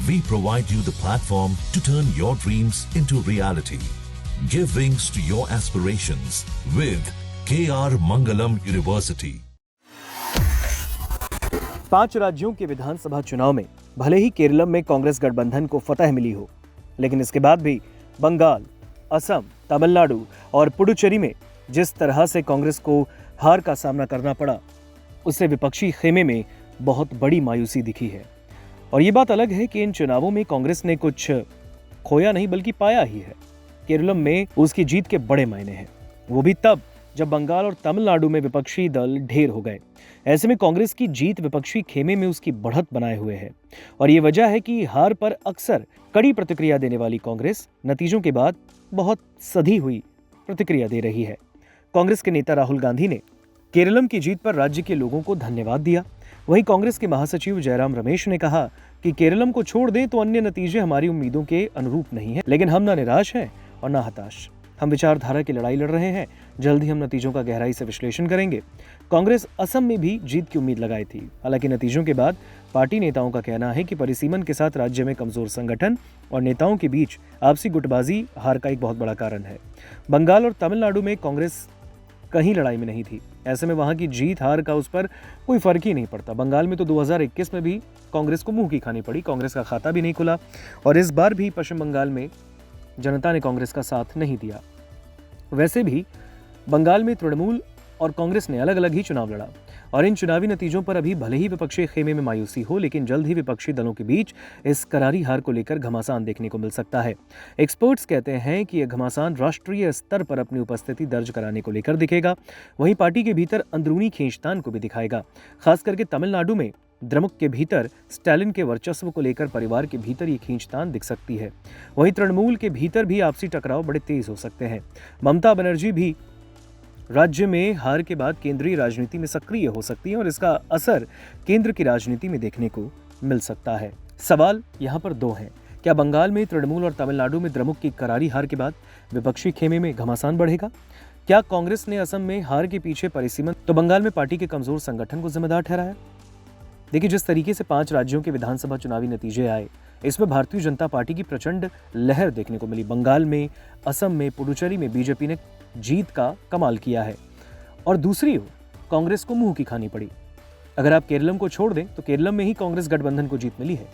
We provide you the platform to turn your dreams into reality. Give wings to your aspirations with KR Mangalam University. 5 राज्यों के विधानसभा चुनाव में भले ही केरलम में कांग्रेस गठबंधन को फतह मिली हो, लेकिन इसके बाद भी बंगाल, असम, तमिलनाडु और पुडुचेरी में जिस तरह से कांग्रेस को हार का सामना करना पड़ा, उससे विपक्षी खेमे में बहुत बड़ी मायूसी दिखी है। और ये बात अलग है कि इन चुनावों में कांग्रेस ने कुछ खोया नहीं बल्कि पाया ही है। केरलम में उसकी जीत के बड़े मायने हैं, वो भी तब जब बंगाल और तमिलनाडु में विपक्षी दल ढेर हो गए। ऐसे में कांग्रेस की जीत विपक्षी खेमे में उसकी बढ़त बनाए हुए है और ये वजह है कि हार पर अक्सर कड़ी प्रतिक्रिया देने वाली कांग्रेस नतीजों के बाद बहुत सधी हुई प्रतिक्रिया दे रही है। कांग्रेस के नेता राहुल गांधी ने केरलम की जीत पर राज्य के लोगों को धन्यवाद दिया। वहीं कांग्रेस के महासचिव जयराम रमेश ने कहा कि केरलम को छोड़ दें तो अन्य नतीजे हमारी उम्मीदों के अनुरूप नहीं है, लेकिन हम न निराश हैं और न हताश। हम विचारधारा की लड़ाई लड़ रहे हैं, जल्द ही हम नतीजों का गहराई से विश्लेषण करेंगे। कांग्रेस असम में भी जीत की उम्मीद लगाई थी, हालांकि नतीजों के बाद पार्टी नेताओं का कहना है कि परिसीमन के साथ राज्य में कमजोर संगठन और नेताओं के बीच आपसी गुटबाजी हार का एक बहुत बड़ा कारण है। बंगाल और तमिलनाडु में कांग्रेस कहीं लड़ाई में नहीं थी, ऐसे में वहां की जीत हार का उस पर कोई फर्क ही नहीं पड़ता। बंगाल में तो 2021 में भी कांग्रेस को मुंह की खानी पड़ी, कांग्रेस का खाता भी नहीं खुला और इस बार भी पश्चिम बंगाल में जनता ने कांग्रेस का साथ नहीं दिया। वैसे भी बंगाल में तृणमूल और कांग्रेस ने अलग अलग ही चुनाव लड़ा और इन चुनावी नतीजों पर अभी भले ही विपक्षी खेमे में मायूसी हो, लेकिन जल्द ही विपक्षी दलों के बीच इस करारी हार को लेकर घमासान देखने को मिल सकता है। एक्सपर्ट्स कहते हैं कि यह घमासान राष्ट्रीय स्तर पर अपनी उपस्थिति दर्ज कराने को लेकर दिखेगा, वहीं पार्टी के भीतर अंदरूनी खींचतान को भी दिखाएगा। खास करके तमिलनाडु में द्रमुक के भीतर स्टालिन के वर्चस्व को लेकर परिवार के भीतर ये खींचतान दिख सकती है। वहीं तृणमूल के भीतर भी आपसी टकराव बड़े तेज हो सकते हैं। ममता बनर्जी भी राज्य में हार के बाद केंद्रीय राजनीति में सक्रिय हो सकती है और इसका असर केंद्र की राजनीति में देखने को मिल सकता है। सवाल यहाँ पर 2 हैं। क्या बंगाल में तृणमूल और तमिलनाडु में द्रमुक की करारी हार के बाद विपक्षी खेमे में घमासान बढ़ेगा? क्या कांग्रेस ने असम में हार के पीछे परिसीमन तो बंगाल में पार्टी के कमजोर संगठन को जिम्मेदार ठहराया? देखिए, जिस तरीके से 5 राज्यों के विधानसभा चुनावी नतीजे आए, इसमें भारतीय जनता पार्टी की प्रचंड लहर देखने को मिली। बंगाल में, असम में, पुडुचेरी में बीजेपी ने जीत का कमाल किया है और दूसरी ओर कांग्रेस को मुंह की खानी पड़ी। अगर आप केरलम को छोड़ दें तो केरलम में ही कांग्रेस गठबंधन को जीत मिली है।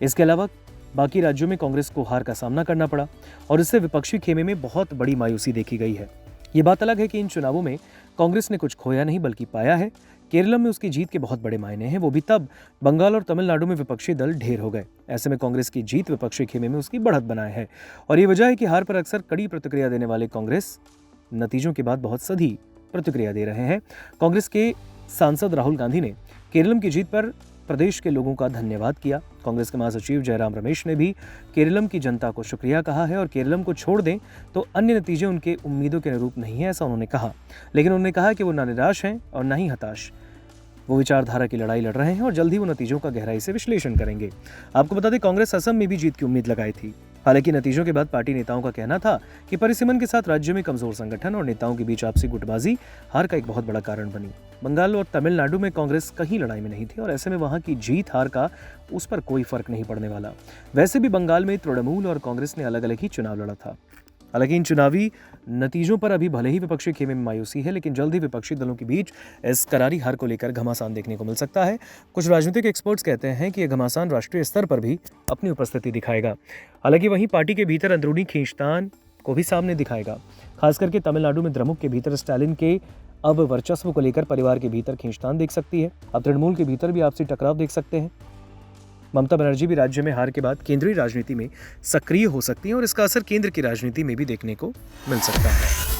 इसके अलावा बाकी राज्यों में कांग्रेस को हार का सामना करना पड़ा और इससे विपक्षी खेमे में बहुत बड़ी मायूसी देखी गई है। ये बात अलग है कि इन चुनावों में कांग्रेस ने कुछ खोया नहीं बल्कि पाया है। केरलम में उसकी जीत के बहुत बड़े मायने हैं, वो भी तब बंगाल और तमिलनाडु में विपक्षी दल ढेर हो गए। ऐसे में कांग्रेस की जीत विपक्षी खेमे में उसकी बढ़त बनाए है और ये वजह है कि हार पर अक्सर कड़ी प्रतिक्रिया देने वाले कांग्रेस नतीजों के बाद बहुत सधी प्रतिक्रिया दे रहे हैं। कांग्रेस के सांसद राहुल गांधी ने केरलम की जीत पर प्रदेश के लोगों का धन्यवाद किया। कांग्रेस के महासचिव जयराम रमेश ने भी केरलम की जनता को शुक्रिया कहा है और केरलम को छोड़ दें तो अन्य नतीजे उनके उम्मीदों के अनुरूप नहीं है, ऐसा उन्होंने कहा। लेकिन उन्होंने कहा कि वो न निराश हैं और न ही हताश। वो विचारधारा की लड़ाई लड़ रहे हैं और जल्द ही वो नतीजों का गहराई से विश्लेषण करेंगे। आपको बता दें, कांग्रेस असम में भी जीत की उम्मीद लगाई थी, हालांकि नतीजों के बाद पार्टी नेताओं का कहना था कि परिसीमन के साथ राज्य में कमजोर संगठन और नेताओं के बीच आपसी गुटबाजी हार का एक बहुत बड़ा कारण बनी। बंगाल और तमिलनाडु में कांग्रेस कहीं लड़ाई में नहीं थी और ऐसे में वहां की जीत हार का उस पर कोई फर्क नहीं पड़ने वाला। वैसे भी बंगाल में तृणमूल और कांग्रेस ने अलग अलग ही चुनाव लड़ा था। हालांकि इन चुनावी नतीजों पर अभी भले ही विपक्षी खेमे में मायूसी है, लेकिन जल्द ही विपक्षी दलों के बीच इस करारी हार को लेकर घमासान देखने को मिल सकता है। कुछ राजनीतिक एक्सपर्ट्स कहते हैं कि यह घमासान राष्ट्रीय स्तर पर भी अपनी उपस्थिति दिखाएगा। हालांकि वहीं पार्टी के भीतर अंदरूनी खींचतान को भी सामने दिखाएगा। खास करके तमिलनाडु में द्रमुक के भीतर स्टालिन के अब वर्चस्व को लेकर परिवार के भीतर खींचतान देख सकती है। अब तृणमूल के भीतर भी आपसी टकराव देख सकते हैं। ममता बनर्जी भी राज्य में हार के बाद केंद्रीय राजनीति में सक्रिय हो सकती हैं और इसका असर केंद्र की राजनीति में भी देखने को मिल सकता है।